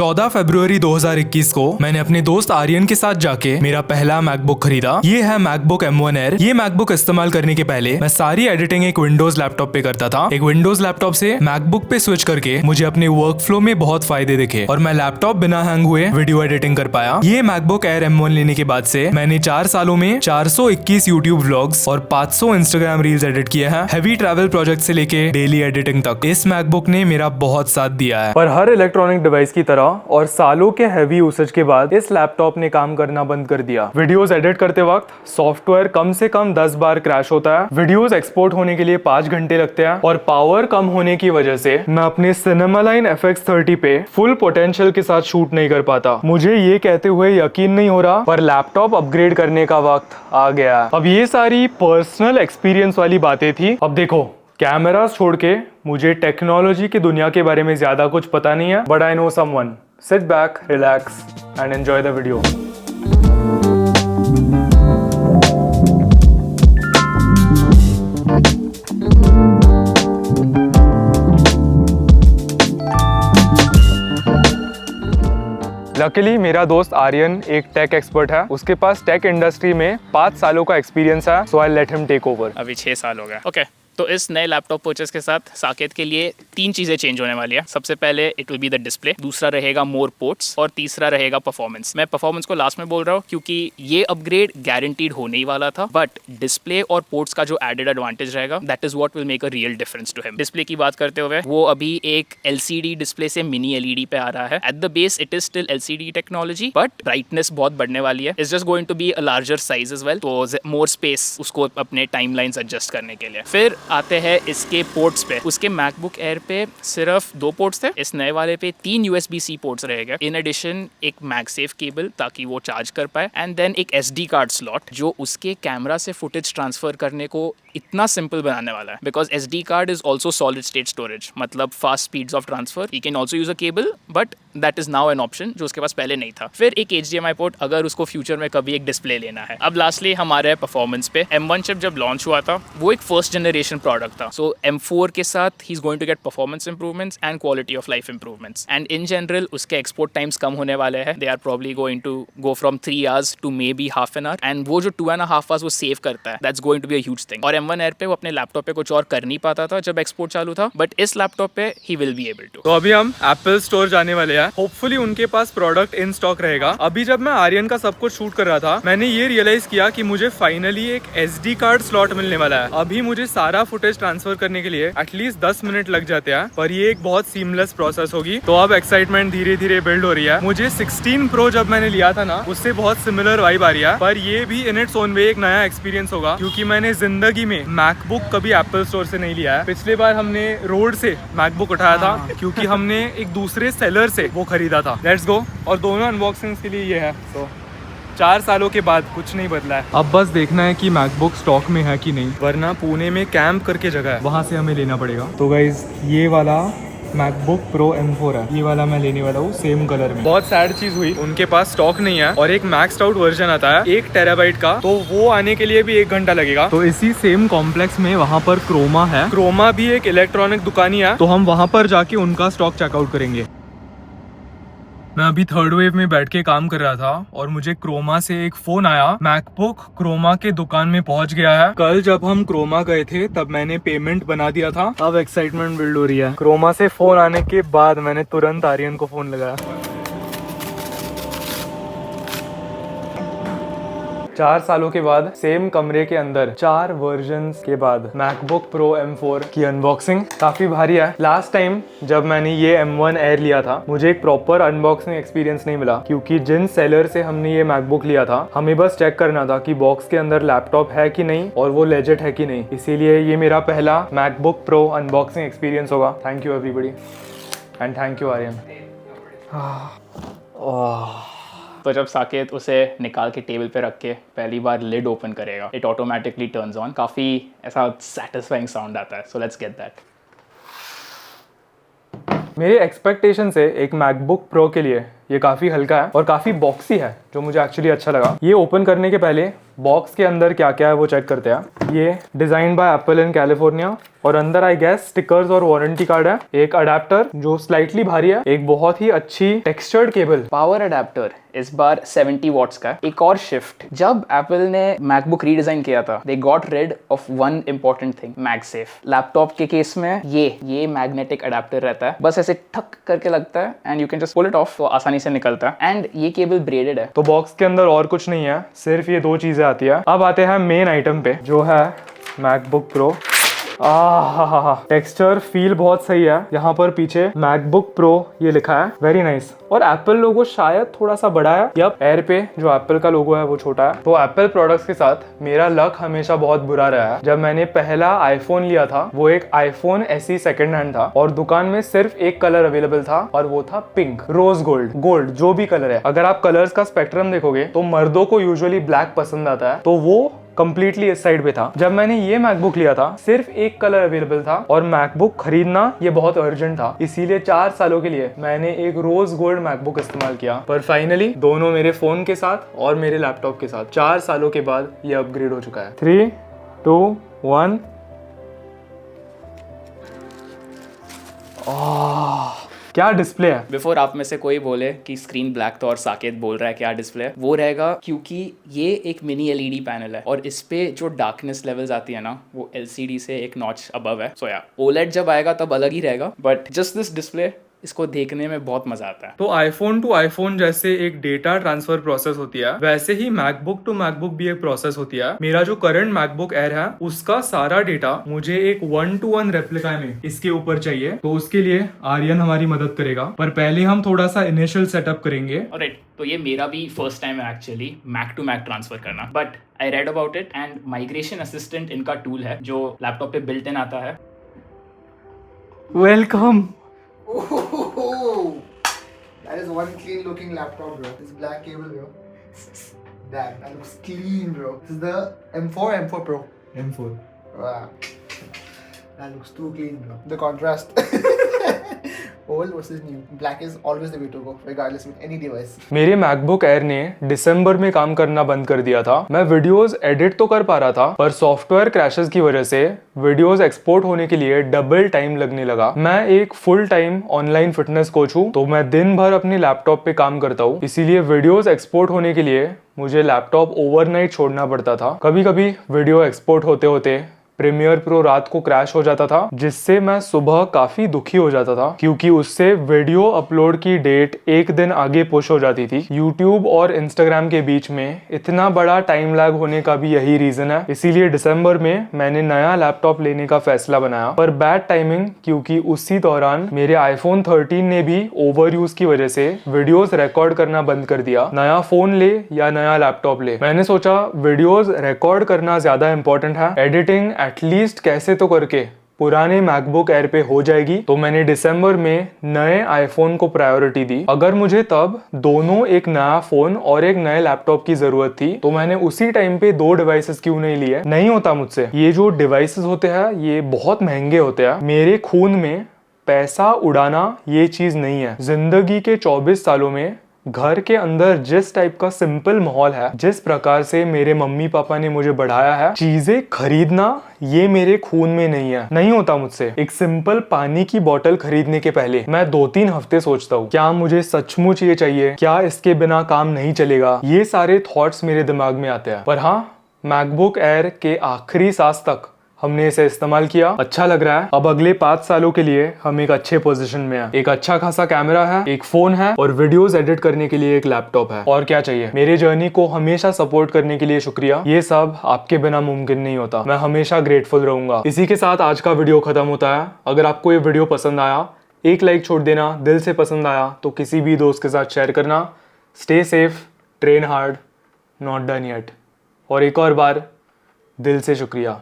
14 फरवरी 2021 को मैंने अपने दोस्त आर्यन के साथ जाके मेरा पहला मैकबुक खरीदा। ये है मैकबुक M1 Air। ये मैकबुक इस्तेमाल करने के पहले मैं सारी एडिटिंग एक विंडोज लैपटॉप पे करता था। एक विंडोज लैपटॉप से मैकबुक पे स्विच करके मुझे अपने वर्क फ्लो में बहुत फायदे दिखे और मैं लैपटॉप बिना हैंग हुए वीडियो एडिटिंग कर पाया। ये मैकबुक एयर M1 लेने के बाद से मैंने 4 सालों में 421 यूट्यूब व्लॉग्स और 500 इंस्टाग्राम रील्स एडिट किए हैं। हैवी ट्रैवल प्रोजेक्ट से लेके डेली एडिटिंग तक इस मैकबुक ने मेरा बहुत साथ दिया है। पर हर इलेक्ट्रॉनिक डिवाइस की तरह और सालों के हैवी यूसेज के बाद इस लैपटॉप ने काम करना बंद कर दिया। वीडियोस एडिट करते वक्त सॉफ्टवेयर कम से कम 10 बार क्रैश होता है। वीडियोस एक्सपोर्ट होने के लिए 5 घंटे लगते हैं और पावर कम होने की वजह से मैं अपने सिनेमालाइन FX30 पे फुल पोटेंशियल के साथ शूट नहीं कर पाता। मुझे ये कहते हुए यकीन नहीं हो रहा पर लैपटॉप अपग्रेड करने का वक्त आ गया। अब ये सारी पर्सनल एक्सपीरियंस वाली बातें थी। अब देखो, कैमरा छोड़ के मुझे टेक्नोलॉजी की दुनिया के बारे में ज्यादा कुछ पता नहीं है, but I know someone. Sit back, relax and enjoy the video. Luckily मेरा दोस्त आर्यन एक टेक एक्सपर्ट है। उसके पास टेक इंडस्ट्री में 5 सालों का एक्सपीरियंस है, so I let him take over. अभी 6 साल हो गए। ओके तो इस नए लैपटॉप परचेस के साथ साकेत के लिए 3 चीज़ें चेंज होने वाली है। सबसे पहले it will be the display, दूसरा रहेगा मोर पोर्ट्स और तीसरा रहेगा परफॉर्मेंस। मैं परफॉर्मेंस को लास्ट में बोल रहा हूँ क्योंकि ये अपग्रेड गारंटीड होने ही वाला था, बट डिस्प्ले और पोर्ट्स का जो एडेड एडवांटेज रहेगा that is what will make a real difference to him. Display की बात करते हुए वो अभी एक LCD डिस्प्ले से मिनी LED पे आ रहा है। At the base it is still LCD technology, but brightness बहुत बढ़ने वाली है। It's just going to be a larger size as well, तो मोर स्पेस उसको अपने टाइमलाइंस एडजस्ट करने के लिए। फिर आते हैं इसके पोर्ट्स पे। उसके मैकबुक एयर पे सिर्फ 2 पोर्ट्स थे, इस नए वाले पे 3 USB-C पोर्ट्स रहेंगे। इन एडिशन एक मैगसेफ केबल ताकि वो चार्ज कर पाए, एंड देन एक SD कार्ड स्लॉट जो उसके कैमरा से फुटेज ट्रांसफर करने को इतना सिंपल बनाने वाला है। Because SD card is also solid state storage, मतलब fast speeds of transfer. He can also use a cable, but that is now an option जो उसके पास पहले नहीं था। फिर एक HDMI पोर्ट अगर उसको फ्यूचर में कभी एक डिस्प्ले लेना है। अब लास्टली हमारे परफॉर्मेंस पे M1 चिप जब लॉन्च हुआ था वो एक फर्स्ट जनरेशन प्रोडक्ट था, सो M4 के साथ ही is going to get performance improvements and quality of life improvements. And in general उसके एक्सपोर्ट टाइम्स कम होने वाले हैं। They are probably going to go from 3 hours to maybe half an hour, and वो जो 2.5 hours वो save करता है that's going to be a huge thing. और M1 Air पे वो अपने लैपटॉप पे कुछ और कर नहीं पाता था जब एक्सपोर्ट चालू था, बट इस लैपटॉप पे ही विल बी एबल टू। तो अभी हम एप्पल स्टोर जाने वाले हैं। होपफुली उनके पास प्रोडक्ट इन स्टॉक रहेगा। अभी जब मैं आर्यन का सब कुछ शूट कर रहा था मैंने ये रियलाइज किया कि मुझे फाइनली एक SD कार्ड स्लॉट मिलने वाला है। अभी मुझे सारा फुटेज ट्रांसफर करने के लिए एटलीस्ट 10 मिनट लग जाते हैं, पर ये एक बहुत सीमलेस प्रोसेस होगी। तो अब एक्साइटमेंट धीरे धीरे बिल्ड हो रही है। मुझे 16 Pro जब मैंने लिया था ना उससे बहुत सिमिलर वाइब आ रही है, पर ये भी इन इट्स ओन वे एक नया एक्सपीरियंस होगा क्योंकि मैंने जिंदगी में मैकबुक कभी एप्पल स्टोर से नहीं लिया है। पिछली बार हमने रोड से मैकबुक उठाया था क्योंकि हमने एक दूसरे सेलर से वो खरीदा था। Let's go. और दोनों अनबॉक्सिंग्स के लिए ये है। तो 4 सालों के बाद कुछ नहीं बदला है। अब बस देखना है कि मैकबुक स्टॉक में है कि नहीं, वरना पुणे में कैंप करके जगह है वहां से हमें लेना पड़ेगा। तो गाइज ये वाला मैकबुक प्रो M4 है, ये वाला मैं लेने वाला हूँ सेम कलर में। बहुत सैड चीज हुई, उनके पास स्टॉक नहीं है और एक मैक्स्ड आउट वर्जन आता है 1 टेराबाइट का, तो वो आने के लिए भी 1 घंटा लगेगा। तो इसी सेम कॉम्प्लेक्स में वहाँ पर क्रोमा है। क्रोमा भी एक इलेक्ट्रॉनिक दुकान ही है, तो हम वहाँ पर जाके उनका स्टॉक चेकआउट करेंगे। मैं अभी थर्ड वेव में बैठ के काम कर रहा था और मुझे क्रोमा से एक फोन आया। मैकबुक क्रोमा के दुकान में पहुंच गया है। कल जब हम क्रोमा गए थे तब मैंने पेमेंट बना दिया था। अब एक्साइटमेंट बिल्ड हो रही है। क्रोमा से फोन आने के बाद मैंने तुरंत आर्यन को फोन लगाया। 4 सालों के बाद सेम कमरे के अंदर 4 वर्जन्स के बाद मैकबुक प्रो M4 की अनबॉक्सिंग काफी भारी है। लास्ट टाइम जब मैंने ये M1 Air लिया था मुझे एक प्रॉपर अनबॉक्सिंग एक्सपीरियंस नहीं मिला क्योंकि जिन सेलर से हमने ये मैकबुक लिया था हमें बस चेक करना था कि बॉक्स के अंदर लैपटॉप है कि नहीं और वो लेजिट है कि नहीं। इसीलिए ये मेरा पहला मैकबुक प्रो अनबॉक्सिंग एक्सपीरियंस होगा। Thank you everybody and thank you Aryan. तो जब साकेत उसे निकाल के टेबल पे रख के पहली बार लिड ओपन करेगा इट ऑटोमेटिकली टर्न्स ऑन। काफ़ी ऐसा सेटिस्फाइंग साउंड आता है। So let's get that. मेरे एक्सपेक्टेशन से एक मैकबुक प्रो के लिए ये काफ़ी हल्का है और काफ़ी बॉक्सी है जो मुझे एक्चुअली अच्छा लगा। ये ओपन करने के पहले बॉक्स के अंदर क्या क्या है वो चेक करते हैं। ये design by apple in California, और अंदर आई गेस स्टिकर्स और वारंटी कार्ड है, एक अडेप्टर जो स्लाइटली भारी है, एक बहुत ही अच्छी टेक्सचर्ड केबल, पावर अडेप्टर इस बार 70 वॉट्स का। एक और शिफ्ट, जब एप्पल ने मैकबुक रीडिजाइन किया था they got rid of one important thing, MagSafe. Laptop के केस में ये मैग्नेटिक अडेप्टर रहता है, बस ऐसे ठक करके लगता है and you can just pull it off, तो आसानी से निकलता है। एंड ये केबल ब्रेडेड है। तो बॉक्स के अंदर और कुछ नहीं है, सिर्फ ये दो चीजें आती है। अब आते हैं मेन आइटम पे जो है मैकबुक प्रो। टेक्सचर फील बहुत सही है, यहाँ पर पीछे मैकबुक प्रो ये लिखा है, वेरी नाइस। और एप्पल लोगो शायद थोड़ा सा बड़ा है, यप एयर पे जो एप्पल का लोगो है वो छोटा है। तो एप्पल प्रोडक्ट्स के साथ मेरा लक हमेशा बहुत बुरा रहा है। जब मैंने पहला आईफोन लिया था वो एक आईफोन SE सेकंड हैंड था, और दुकान में सिर्फ एक कलर अवेलेबल था और वो था पिंक, रोज गोल्ड, जो भी कलर है। अगर आप कलर्स का स्पेक्ट्रम देखोगे तो मर्दों को यूजुअली ब्लैक पसंद आता है, तो वो कंप्लीटली इस साइड पे था। जब मैंने ये मैकबुक लिया था सिर्फ एक कलर अवेलेबल था, और मैकबुक खरीदना ये बहुत अर्जेंट था, इसीलिए 4 सालों के लिए मैंने एक रोज गोल्ड मैकबुक इस्तेमाल किया। पर फाइनली दोनों मेरे फोन के साथ और मेरे लैपटॉप के साथ 4 सालों के बाद ये अपग्रेड हो चुका है। 3, 2, 1। क्या डिस्प्ले है। बिफोर आप में से कोई बोले कि स्क्रीन ब्लैक था और साकेत बोल रहा है क्या डिस्प्ले है, वो रहेगा क्योंकि ये एक मिनी LED पैनल है, और इस पे जो डार्कनेस लेवल्स आती है ना वो LCD से एक नॉच अबव है। सो या OLED जब आएगा तब अलग ही रहेगा, बट जस्ट दिस डिस्प्ले, इसको देखने में बहुत मजा आता है। तो आईफोन टू आईफोन जैसे एक डेटा ट्रांसफर प्रोसेस होती है, वैसे ही मैकबुक टू मैकबुक भी एक प्रोसेस होती है। मेरा जो करंट मैकबुक एयर है उसका सारा डेटा मुझे एक 1-to-1 रेप्लिका में इसके ऊपर चाहिए, तो उसके लिए आर्यन हमारी मदद करेगा। पर पहले हम थोड़ा सा इनिशियल सेटअप करेंगे। ऑलराइट, तो ये मेरा भी फर्स्ट टाइम है actually Mac to Mac transfer करना, but I read about it and migration assistant इनका टूल है जो लैपटॉप पे बिल्ट इन आता है। Welcome. That is one clean looking laptop, bro. This black cable, bro. That looks clean, bro. This is the M4 Pro. M4 Wow. That looks too clean, bro. The contrast. Old versus new. Black is always the way to go, regardless with any device. मेरे MacBook air ने दिसंबर में काम करना बंद कर दिया था। मैं वीडियोस एडिट तो कर पा रहा था, पर सॉफ्टवेयर क्रैशेस की वजह से वीडियोस एक्सपोर्ट होने के लिए डबल टाइम लगने लगा। मैं एक full time online fitness coach हूँ, तो मैं दिन भर अपने लैपटॉप पे काम करता हूँ, इसीलिए वीडियोस एक्सपोर्ट होने के लिए मुझे लैपटॉप ओवरनाइट छोड़ना पड़ता था। कभी कभी वीडियो एक्सपोर्ट होते होते प्रीमियर प्रो रात को क्रैश हो जाता था, जिससे मैं सुबह काफी दुखी हो जाता था, क्योंकि उससे वीडियो अपलोड की डेट एक दिन आगे पुश हो जाती थी। यूट्यूब और इंस्टाग्राम के बीच में इतना बड़ा टाइम लैग होने का भी यही रीजन है। इसीलिए दिसंबर में मैंने नया लैपटॉप लेने का फैसला बनाया, पर बैड टाइमिंग, क्योंकि उसी दौरान मेरे आईफोन 13 ने भी ओवर यूज की वजह से वीडियोस रिकॉर्ड करना बंद कर दिया। नया फोन ले या नया लैपटॉप ले, मैंने सोचा वीडियोस रिकॉर्ड करना ज्यादा इंपॉर्टेंट है, एडिटिंग एटलीस्ट कैसे तो करके पुराने मैकबुक एयर पे हो जाएगी। तो मैंने दिसंबर में नए आईफोन को प्रायोरिटी दी। अगर मुझे तब दोनों, एक नया फोन और एक नए लैपटॉप की जरूरत थी, तो मैंने उसी टाइम पे 2 डिवाइसेस क्यों नहीं लिए। नहीं होता मुझसे। ये जो डिवाइसेस होते हैं ये बहुत महंगे होते हैं। मेरे खून में पैसा उड़ाना ये चीज नहीं है। जिंदगी के 24 सालों में घर के अंदर जिस टाइप का सिंपल माहौल है, जिस प्रकार से मेरे मम्मी पापा ने मुझे बढ़ाया है, चीजें खरीदना ये मेरे खून में नहीं है। नहीं होता मुझसे। एक सिंपल पानी की बोतल खरीदने के पहले मैं 2-3 हफ्ते सोचता हूँ, क्या मुझे सचमुच ये चाहिए, क्या इसके बिना काम नहीं चलेगा। ये सारे थॉट्स मेरे दिमाग में आते हैं। पर हाँ, मैकबुक एयर के आखिरी सांस तक हमने इसे इस्तेमाल किया, अच्छा लग रहा है। अब अगले 5 सालों के लिए हम एक अच्छे पोजीशन में हैं। एक अच्छा खासा कैमरा है, एक फोन है, और वीडियोस एडिट करने के लिए एक लैपटॉप है। और क्या चाहिए। मेरे जर्नी को हमेशा सपोर्ट करने के लिए शुक्रिया। ये सब आपके बिना मुमकिन नहीं होता। मैं हमेशा ग्रेटफुल रहूंगा। इसी के साथ आज का वीडियो खत्म होता है। अगर आपको ये वीडियो पसंद आया, एक लाइक छोड़ देना। दिल से पसंद आया तो किसी भी दोस्त के साथ शेयर करना। Stay safe, train hard, not done yet. और एक और बार दिल से शुक्रिया।